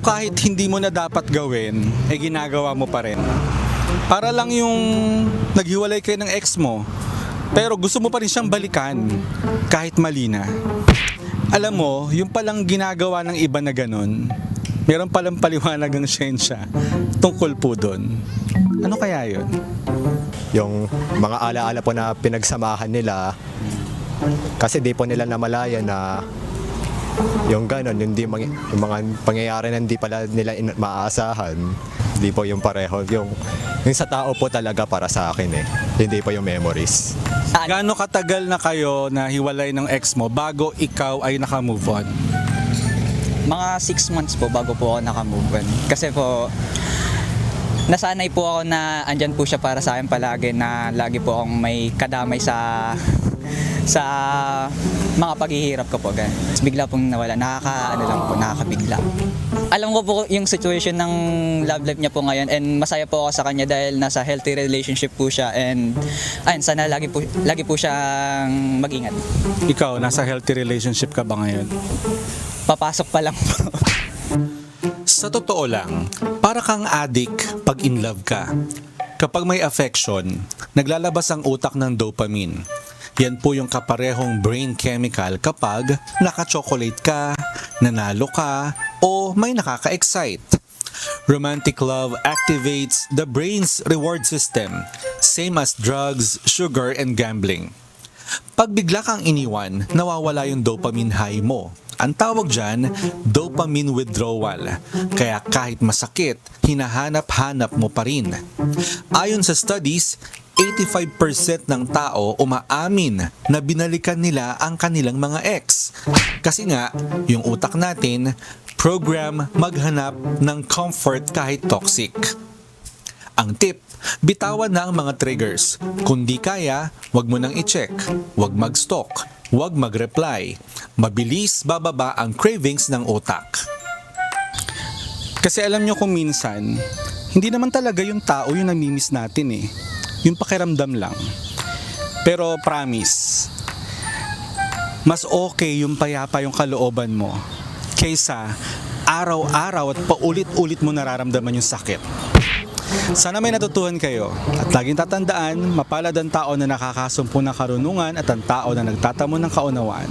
kahit hindi mo na dapat gawin, ginagawa mo pa rin. Para lang yung naghiwalay kayo ng ex mo, pero gusto mo pa rin siyang balikan, kahit mali na. Alam mo, yung palang ginagawa ng iba na ganun, meron palang paliwanag ang siyensya tungkol po doon. Ano kaya yun? Yung mga alaala po na pinagsamahan nila, kasi di po nila namalaya na yung ganon, yung mga pangyayari na hindi pala nila maaasahan, hindi po yung pareho. Yung sa tao po talaga para sa akin hindi po yung memories. Gaano katagal na kayo na hiwalay ng ex mo bago ikaw ay naka-move on? Mga 6 months po bago po ako naka-move on. Kasi po, nasanay po ako na andyan po siya para sa akin palagi, na lagi po akong may kadamay sa mga paghihirap ko po. Tapos bigla pong nawala, nakakabigla. Alam ko po yung situation ng love life niya po ngayon, and masaya po ako sa kanya dahil nasa healthy relationship po siya, and ayun, sana lagi po siyang mag-ingat. Ikaw, nasa healthy relationship ka ba ngayon? Papasok pa lang po. Sa totoo lang, para kang addict pag in love ka. Kapag may affection, naglalabas ang utak ng dopamine. Yan po yung kaparehong brain chemical kapag naka-chocolate ka, nanalo ka, o may nakaka-excite. Romantic love activates the brain's reward system, same as drugs, sugar, and gambling. Pag bigla kang iniwan, nawawala yung dopamine high mo. Ang tawag dyan, dopamine withdrawal. Kaya kahit masakit, hinahanap-hanap mo pa rin. Ayon sa studies, 85% ng tao umaamin na binalikan nila ang kanilang mga ex. Kasi nga, yung utak natin, program maghanap ng comfort kahit toxic. Ang tip, bitawan na ang mga triggers. Kung di kaya, wag mo nang i-check, wag mag-stalk, wag mag-reply. Mabilis bababa ang cravings ng utak. Kasi alam nyo kung minsan, hindi naman talaga yung tao yung namimiss natin yung pakiramdam lang. Pero promise, mas okay yung payapa yung kalooban mo kaysa araw-araw at paulit-ulit mo nararamdaman yung sakit. Sana may natutuhan kayo at laging tatandaan, mapalad ang tao na nakakasumpo ng karunungan at ang tao na nagtatamo ng kaunawaan.